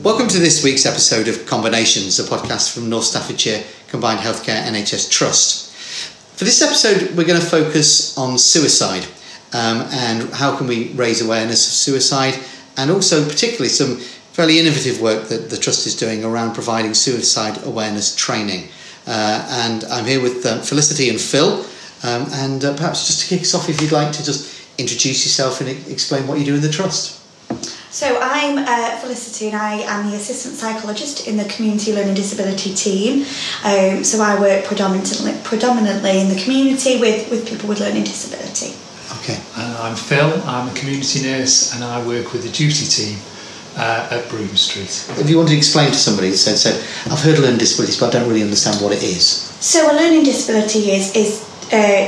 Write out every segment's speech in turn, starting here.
Welcome to this week's episode of Combinations, a podcast from North Staffordshire Combined Healthcare NHS Trust. For this episode, we're going to focus on suicide and how can we raise awareness of suicide, and also particularly some fairly innovative work that the Trust is doing around providing suicide awareness training. And I'm here with Felicity and Phil, and perhaps just to kick us off, if you'd like to just introduce yourself and explain what you do in the Trust. So I'm Felicity, and I am the Assistant Psychologist in the Community Learning Disability team. So I work predominantly in the community with people with learning disability. Okay. And I'm Phil, I'm a community nurse, and I work with the duty team at Broome Street. If you want to explain to somebody who said, I've heard of learning disabilities, but I don't really understand what it is. So a learning disability is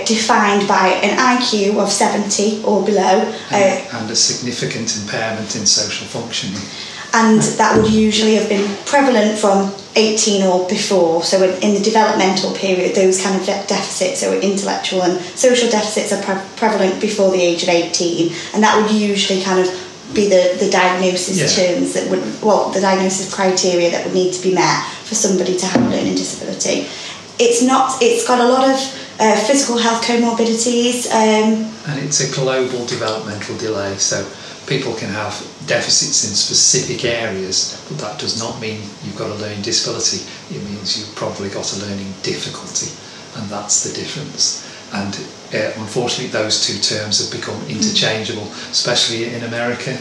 defined by an IQ of 70 or below. And a significant impairment in social functioning. And that would usually have been prevalent from 18 or before. So in the developmental period, those kind of deficits, so intellectual and social deficits, are prevalent before the age of 18. And that would usually kind of be the diagnosis terms that would, the diagnosis criteria that would need to be met for somebody to have a learning disability. It's got a lot of physical health comorbidities. And it's a global developmental delay, so people can have deficits in specific areas, but that does not mean you've got a learning disability. It means you've probably got a learning difficulty, and that's the difference. And unfortunately those two terms have become interchangeable, especially in America,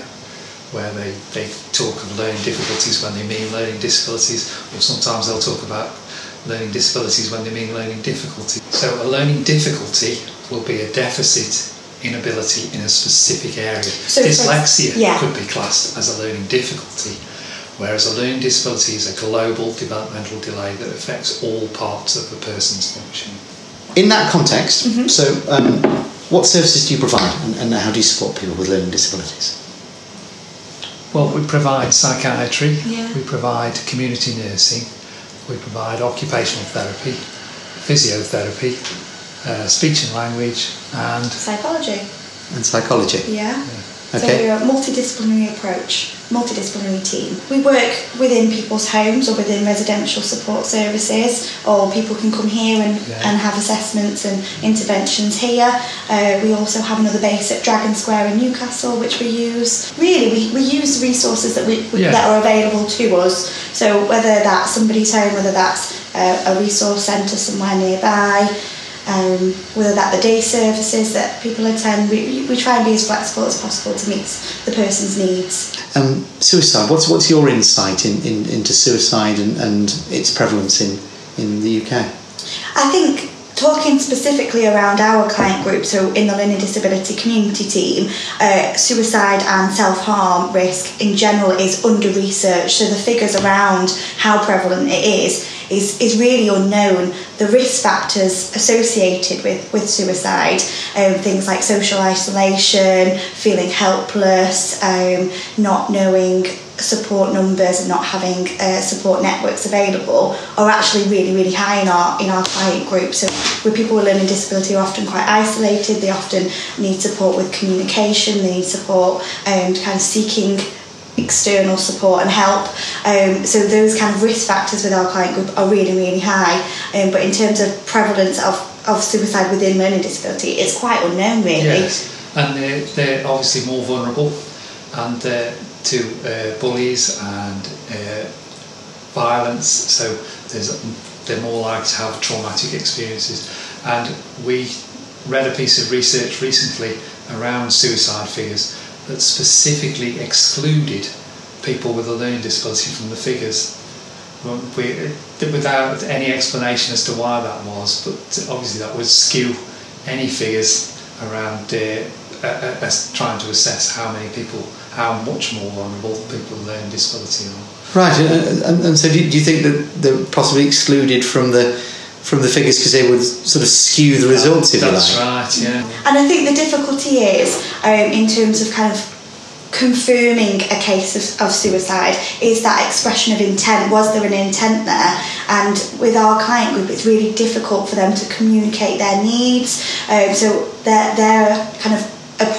where they talk of learning difficulties when they mean learning disabilities, or sometimes they'll talk about learning disabilities when they mean learning difficulty. So a learning difficulty will be a deficit, inability in a specific area. So dyslexia could be classed as a learning difficulty, whereas a learning disability is a global developmental delay that affects all parts of a person's functioning. In that context, so what services do you provide, and how do you support people with learning disabilities? Well, we provide psychiatry, we provide community nursing, we provide occupational therapy, physiotherapy, speech and language, and psychology. And psychology. Yeah. Okay. So we're a multidisciplinary approach, multidisciplinary team. We work within people's homes or within residential support services, or people can come here and have assessments and interventions here. We also have another base at Dragon Square in Newcastle, which we use. Really, we use the resources that that are available to us. So whether that's somebody's home, whether that's a resource centre somewhere nearby, whether that the day services that people attend, we try and be as flexible as possible to meet the person's needs. Suicide, what's your insight into suicide and its prevalence in the UK? I think talking specifically around our client group, so in the learning disability community team, suicide and self-harm risk in general is under-researched, so the figures around how prevalent it is really unknown. The risk factors associated with suicide, things like social isolation, feeling helpless, not knowing support numbers and not having support networks available, are actually really, really high in our client group. So with people with learning disability are often quite isolated, they often need support with communication, they need support kind of seeking external support and help. So those kind of risk factors with our client group are really, really high. But in terms of prevalence of suicide within learning disability, it's quite unknown, really. Yes, and they're obviously more vulnerable and to bullies and violence, so they're more likely to have traumatic experiences. And we read a piece of research recently around suicide figures that specifically excluded people with a learning disability from the figures, without any explanation as to why that was, but obviously that would skew any figures around trying to assess how much more vulnerable people with learning disability are. Right, and so do you think that they're possibly excluded from the figures because they would sort of skew the results, if you like? That's right, yeah. And I think the difficulty is, in terms of kind of confirming a case of suicide, is that expression of intent. Was there an intent there? And with our client group, it's really difficult for them to communicate their needs. So their kind of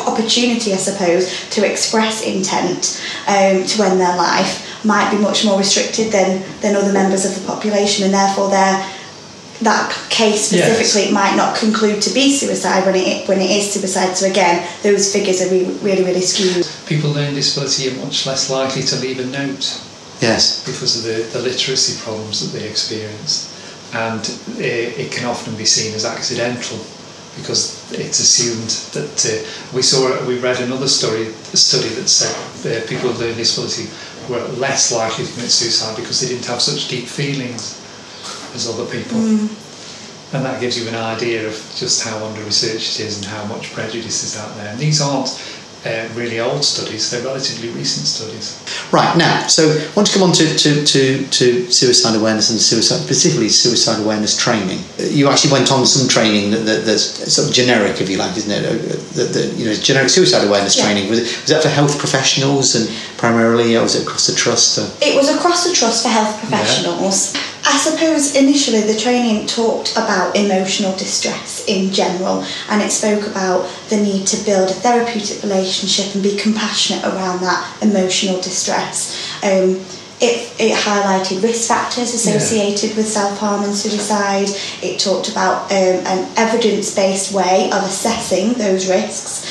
opportunity, I suppose, to express intent to end their life might be much more restricted than other members of the population, and therefore that case specifically, it might not conclude to be suicide when it is suicide. So again, those figures are really, really skewed. People with learning disability are much less likely to leave a note. Yes. Because of the literacy problems that they experience, and it can often be seen as accidental because it's assumed that we read another study that said people with learning disability were less likely to commit suicide because they didn't have such deep feelings as other people. And that gives you an idea of just how under-researched it is and how much prejudice is out there. And these aren't really old studies, they're relatively recent studies. Right, now, so I want to come on to suicide awareness and specifically suicide awareness training. You actually went on some training that's sort of generic, if you like, isn't it? Generic suicide awareness training. Was that for health professionals and primarily, or was it across the trust? It was across the trust for health professionals. Yeah. I suppose initially the training talked about emotional distress in general, and it spoke about the need to build a therapeutic relationship and be compassionate around that emotional distress. It highlighted risk factors associated with self-harm and suicide. It talked about an evidence-based way of assessing those risks,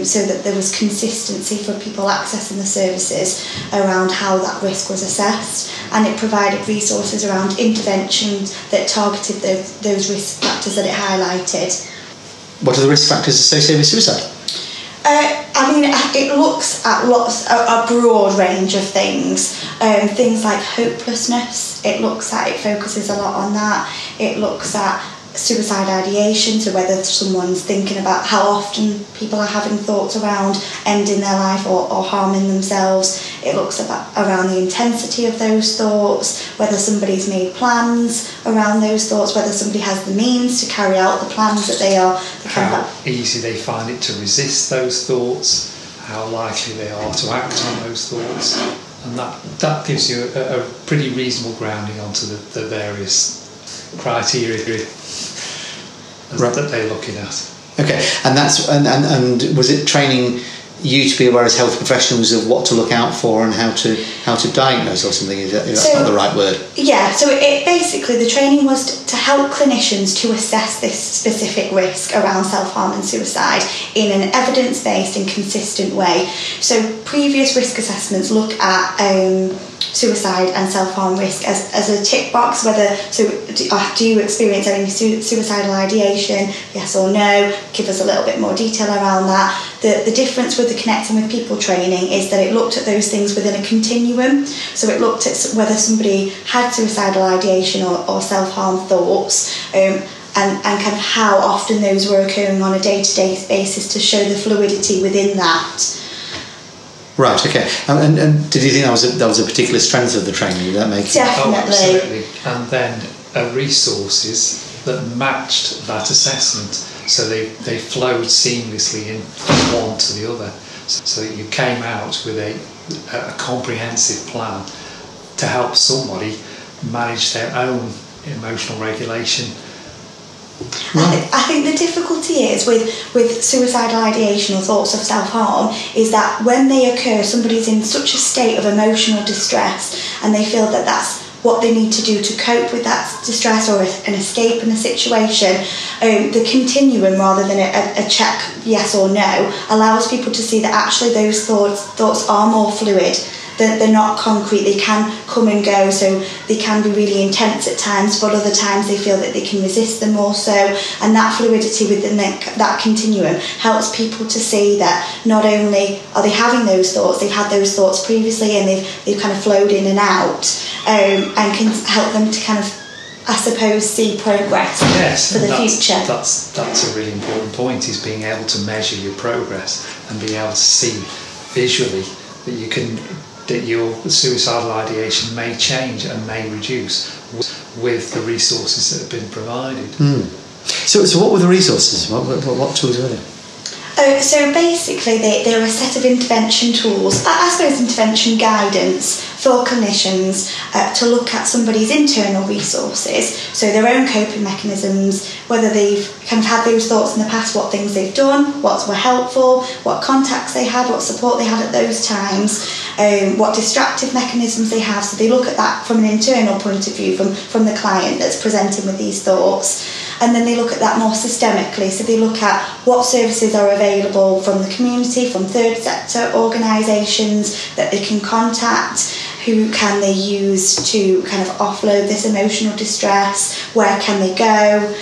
so that there was consistency for people accessing the services around how that risk was assessed, and it provided resources around interventions that targeted those risk factors that it highlighted. What are the risk factors associated with suicide? It looks at a broad range of things. Things like hopelessness. It focuses a lot on that. It looks at suicide ideation, so whether someone's thinking about how often people are having thoughts around ending their life or harming themselves. It looks around the intensity of those thoughts, whether somebody's made plans around those thoughts, whether somebody has the means to carry out the plans that they are. How easy they find it to resist those thoughts, how likely they are to act on those thoughts, and that gives you a pretty reasonable grounding onto the various criteria that they're looking at. Okay, and was it training you to be aware as health professionals of what to look out for and how to diagnose or something? If that's not the right word. Yeah, so it basically, the training was to help clinicians to assess this specific risk around self-harm and suicide in an evidence-based and consistent way. So previous risk assessments look at suicide and self-harm risk as a tick box, do you experience any suicidal ideation, yes or no, give us a little bit more detail around that. The difference with the Connecting with People training is that it looked at those things within a continuum, so it looked at whether somebody had suicidal ideation or self-harm thoughts, and kind of how often those were occurring on a day-to-day basis to show the fluidity within that. Right, okay. And did you think that was a particular strength of the training? Did that make it? Definitely. Oh, absolutely. And then resources that matched that assessment, so they flowed seamlessly in from one to the other. So that you came out with a comprehensive plan to help somebody manage their own emotional regulation. I think the difficulty is with suicidal ideation or thoughts of self-harm is that when they occur, somebody's in such a state of emotional distress and they feel that that's what they need to do to cope with that distress or an escape in a situation. The continuum, rather than a check yes or no, allows people to see that actually those thoughts are more fluid. They're not concrete, they can come and go, so they can be really intense at times, but other times they feel that they can resist them also, and that fluidity within that continuum helps people to see that not only are they having those thoughts, they've had those thoughts previously and they've kind of flowed in and out, and can help them to kind of, I suppose, see progress for the future. That's a really important point, is being able to measure your progress and being able to see visually that your suicidal ideation may change and may reduce with the resources that have been provided. So what were the resources? What tools were there? So basically they're a set of intervention tools, I suppose intervention guidance for clinicians to look at somebody's internal resources, so their own coping mechanisms, whether they've kind of had those thoughts in the past, what things they've done, what were helpful, what contacts they had, what support they had at those times, what distractive mechanisms they have. So they look at that from an internal point of view, from the client that's presenting with these thoughts. And then they look at that more systemically. So they look at what services are available from the community, from third sector organisations that they can contact, who can they use to kind of offload this emotional distress, where can they go.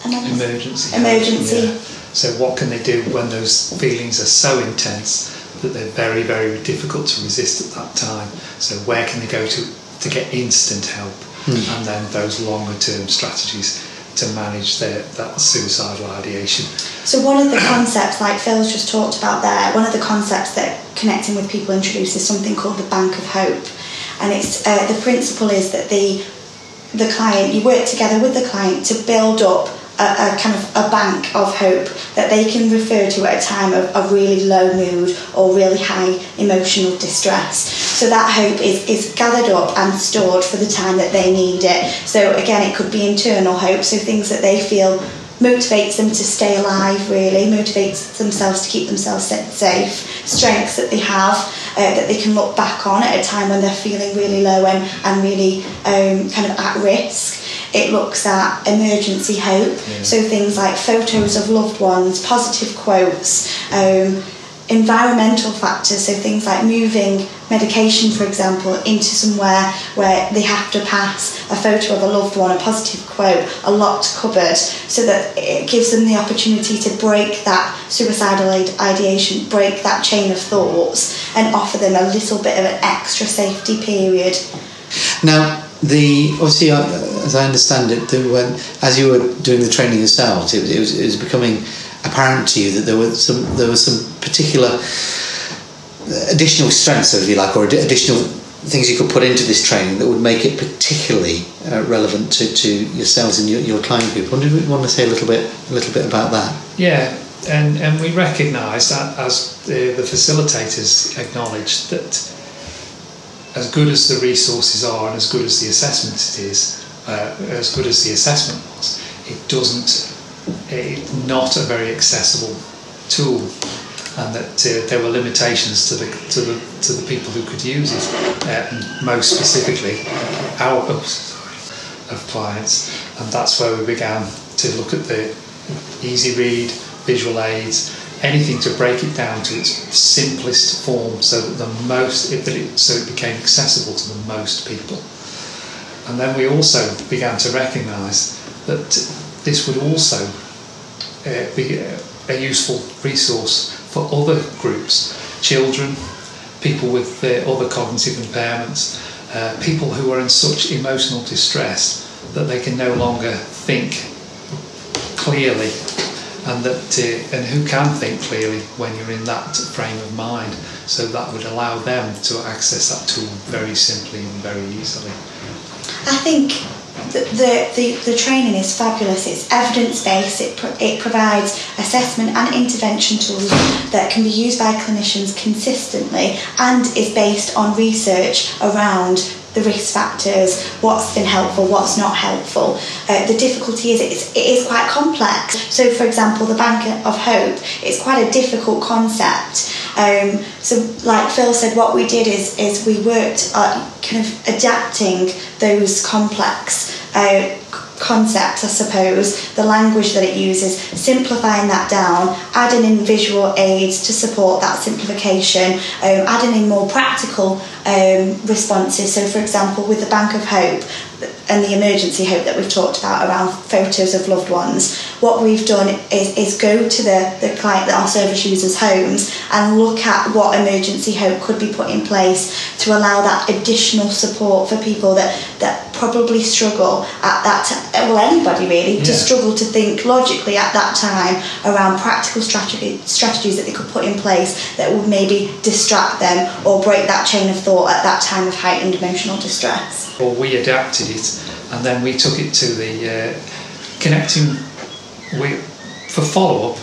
Emergency. Yeah. So what can they do when those feelings are so intense that they're very, very difficult to resist at that time? So where can they go to get instant help? And then those longer term strategies to manage that suicidal ideation. So one of the concepts, like Phil's just talked about there, one of the concepts that Connecting with People introduces something called the Bank of Hope. And it's the principle is that the client, you work together with the client to build up a kind of a bank of hope that they can refer to at a time of really low mood or really high emotional distress. So that hope is gathered up and stored for the time that they need it. So again, it could be internal hope, so things that they feel motivates them to stay alive, really, motivates themselves to keep themselves safe, strengths that they have that they can look back on at a time when they're feeling really low and really kind of at risk. It looks at emergency hope, so things like photos of loved ones, positive quotes, environmental factors, so things like moving medication, for example, into somewhere where they have to pass a photo of a loved one, a positive quote, a locked cupboard, so that it gives them the opportunity to break that suicidal ideation, break that chain of thoughts, and offer them a little bit of an extra safety period. Now, obviously, as I understand it, as you were doing the training yourselves, it was becoming apparent to you that there was some particular additional strengths, if you like, or additional things you could put into this training that would make it particularly relevant to yourselves and your client group. Would you want to say a little bit about that? Yeah, and we recognise that as the facilitators acknowledge that as good as the resources are and as good as the assessment as good as the assessment was, it's not a very accessible tool, and that there were limitations to the people who could use it, and most specifically our groups of clients. And that's where we began to look at the easy read, visual aids, anything to break it down to its simplest form, so that so it became accessible to the most people. And then we also began to recognise that this would also be a useful resource for other groups, children, people with other cognitive impairments, people who are in such emotional distress that they can no longer think clearly, and who can think clearly when you're in that frame of mind. So that would allow them to access that tool very simply and very easily. I think the training is fabulous. It's evidence-based. It provides assessment and intervention tools that can be used by clinicians consistently, and is based on research around the risk factors, what's been helpful, what's not helpful. The difficulty is it is quite complex. So, for example, the Bank of Hope, it's quite a difficult concept. So, like Phil said, what we did is we worked at kind of adapting those complex concepts, I suppose, the language that it uses, simplifying that down, adding in visual aids to support that simplification, adding in more practical responses. So, for example, with the Bank of Hope and the emergency hope that we've talked about around photos of loved ones, what we've done is go to the client, our service users' homes, and look at what emergency hope could be put in place to allow that additional support for people that probably struggle at that time. Well, anybody really, to struggle to think logically at that time around practical strategies that they could put in place that would maybe distract them or break that chain of thought at that time of heightened emotional distress. Well, we adapted it, and then we took it to the for follow-up.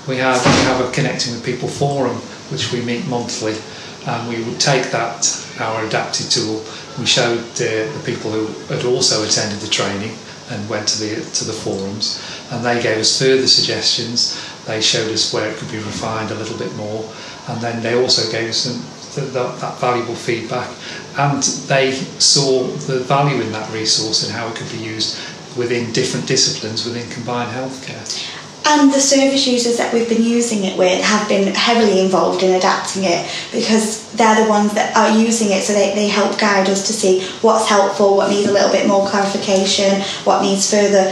We have a Connecting with People forum, which we meet monthly, and we would take that, our adapted tool, we showed the people who had also attended the training and went to the forums, and they gave us further suggestions. They showed us where it could be refined a little bit more, and then they also gave us that valuable feedback, and they saw the value in that resource and how it could be used within different disciplines within combined healthcare. And the service users that we've been using it with have been heavily involved in adapting it, because they're the ones that are using it, so they help guide us to see what's helpful, what needs a little bit more clarification, what needs further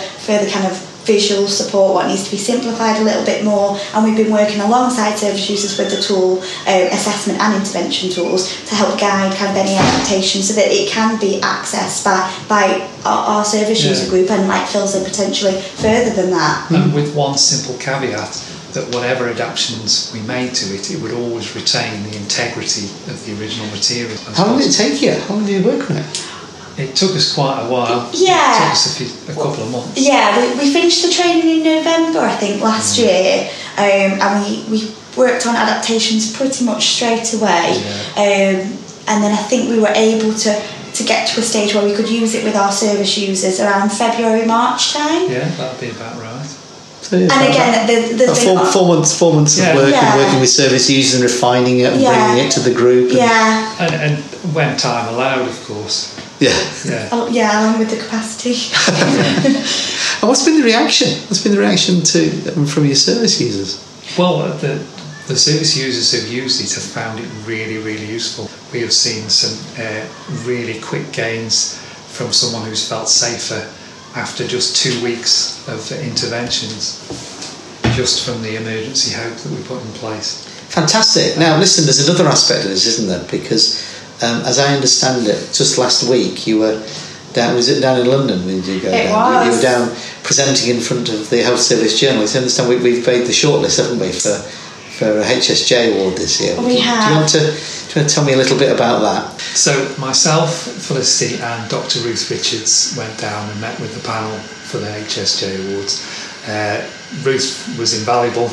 kind of visual support, what needs to be simplified a little bit more. And we've been working alongside service users with the tool, assessment and intervention tools, to help guide kind of any adaptation so that it can be accessed by our service user group, and, like Phil said, potentially further than that. And with one simple caveat, that whatever adaptations we made to it, it would always retain the integrity of the original material. How long did it take you? How long did you work on it? It took us quite a while. Yeah. It took us a couple of months. Yeah, we finished the training in November, I think, last year, and we worked on adaptations pretty much straight away. Yeah. And then I think we were able to get to a stage where we could use it with our service users around February, March time. Yeah, that'd be about right. So, yeah, and again, the four months of working with service users and refining it and bringing it to the group. And when time allowed, of course. Along with the capacity. And what's been the reaction? What's been the reaction from your service users? Well, the service users who've used it have found it really, really useful. We have seen some really quick gains from someone who's felt safer after just 2 weeks of interventions, just from the emergency hope that we put in place. Fantastic. Now, listen, there's another aspect of this, isn't there? Because as I understand it, just last week you were down. Was it down in London? Did you go down? You were down presenting in front of the Health Service Journalists. I understand we've made the shortlist, haven't we, for a HSJ award this year? We have. Do you want to tell me a little bit about that? So myself, Felicity, and Dr. Ruth Richards went down and met with the panel for the HSJ awards. Ruth was invaluable,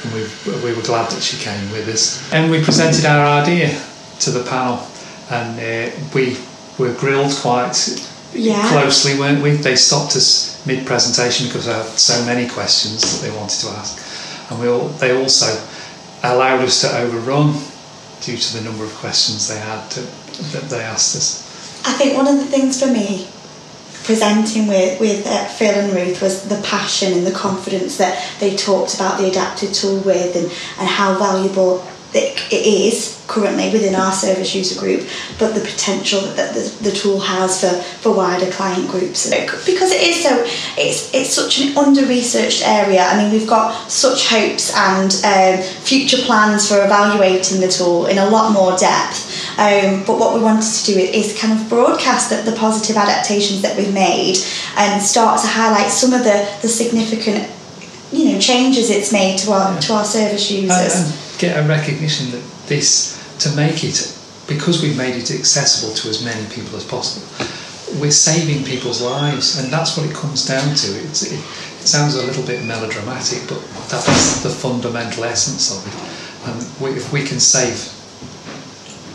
and we were glad that she came with us. And we presented our idea to the panel, and we were grilled quite closely, weren't we? They stopped us mid-presentation because they had so many questions that they wanted to ask, and they also allowed us to overrun due to the number of questions they had that they asked us. I think one of the things for me presenting with Phil and Ruth was the passion and the confidence that they talked about the adapted tool with, and how valuable it is currently within our service user group, but the potential that the tool has for wider client groups, because it's such an under-researched area. I mean, we've got such hopes and future plans for evaluating the tool in a lot more depth, but what we wanted to do is kind of broadcast the positive adaptations that we've made, and start to highlight some of the significant changes it's made to our service users. And get a recognition that to make it, because we've made it accessible to as many people as possible, we're saving people's lives, and that's what it comes down to. It sounds a little bit melodramatic, but that's the fundamental essence of it. And if we can save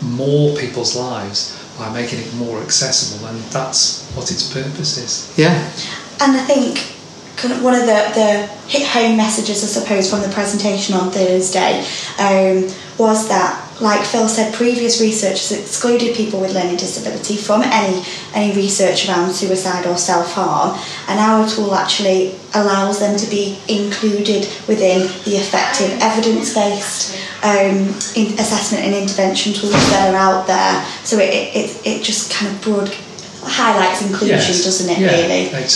more people's lives by making it more accessible, then that's what its purpose is. Yeah. And I think kind of one of the hit-home messages, I suppose, from the presentation on Thursday was that, like Phil said, previous research has excluded people with learning disability from any research around suicide or self-harm, and our tool actually allows them to be included within the effective evidence-based assessment and intervention tools that are out there. So it just kind of highlights inclusion, doesn't it? Really, it's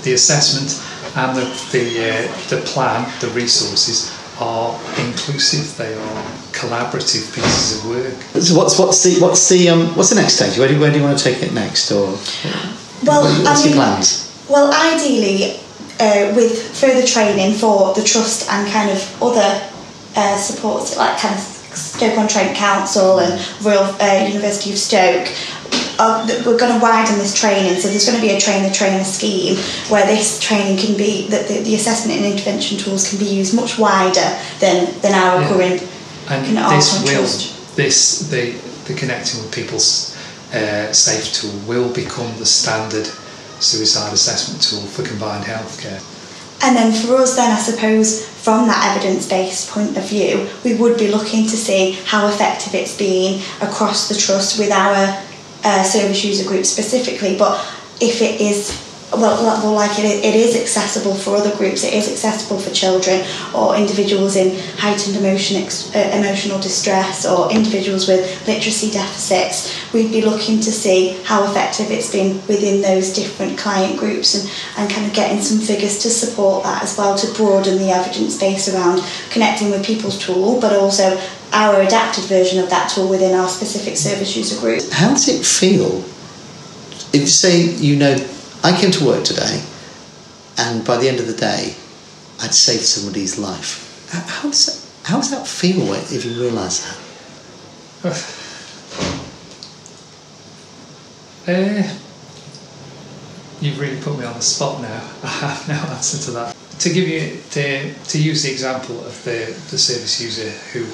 the assessment and the plan, the resources are inclusive. They are collaborative pieces of work. So what's the next stage? Where do you want to take it next, or what's your plans? Well, ideally, with further training for the trust and kind of other supports, like kind of Stoke-on-Trent Council and Royal University of Stoke, we're going to widen this training, so there's going to be a trainer-trainer scheme where this training can be, that the assessment and intervention tools can be used much wider than our current. And the Connecting with People's SAFETool will become the standard suicide assessment tool for combined healthcare. And then for us then, I suppose, from that evidence-based point of view, we would be looking to see how effective it's been across the trust with our service user group specifically. But if it is, it is accessible for other groups, it is accessible for children or individuals in heightened emotional distress or individuals with literacy deficits, we'd be looking to see how effective it's been within those different client groups and kind of getting some figures to support that as well, to broaden the evidence base around Connecting with People's tool, but also our adapted version of that tool within our specific service user group. How does it feel if you say, I came to work today and by the end of the day I'd saved somebody's life? How does that feel if you realise that? You've really put me on the spot now. I have no answer to that. To use the example of the service user who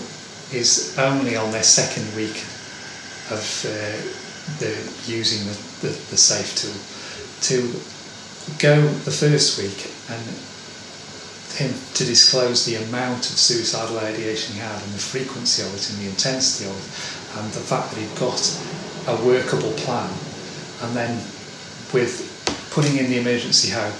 is only on their second week of using the SAFETool, to go the first week and him to disclose the amount of suicidal ideation he had and the frequency of it and the intensity of it, and the fact that he'd got a workable plan, and then with putting in the emergency help,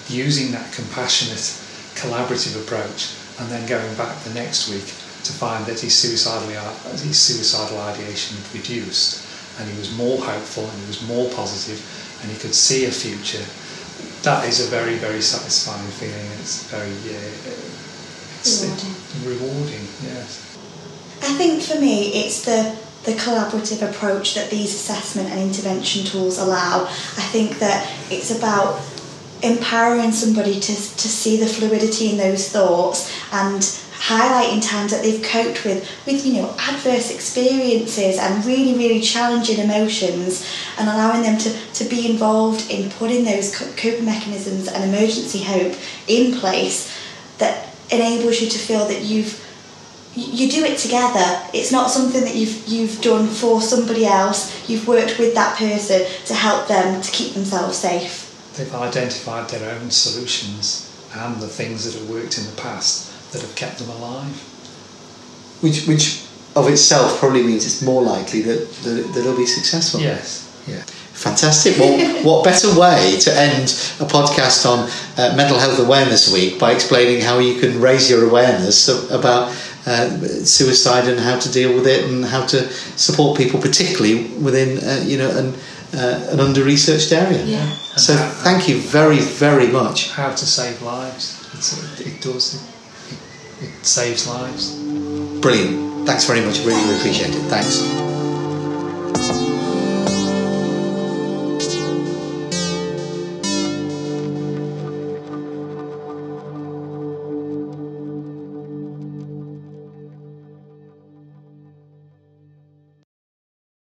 using that compassionate, collaborative approach, and then going back the next week to find that his suicidal ideation had reduced, and he was more hopeful and he was more positive and he could see a future. That is a very, very satisfying feeling. It's very rewarding. Yes. I think for me it's the collaborative approach that these assessment and intervention tools allow. I think that it's about empowering somebody to see the fluidity in those thoughts and highlighting times that they've coped with adverse experiences and really, really challenging emotions, and allowing them to be involved in putting those coping mechanisms and emergency hope in place that enables you to feel that you do it together. It's not something that you've done for somebody else. You've worked with that person to help them to keep themselves safe. They've identified their own solutions and the things that have worked in the past that have kept them alive. Which of itself probably means it's more likely that it'll be successful. Yes. Yeah. Fantastic. Well, what better way to end a podcast on Mental Health Awareness Week by explaining how you can raise your awareness about suicide and how to deal with it and how to support people, particularly within an under-researched area. Yeah. So thank you very, very much. How to save lives. It saves lives. Brilliant. Thanks very much. Really appreciate it. Thanks.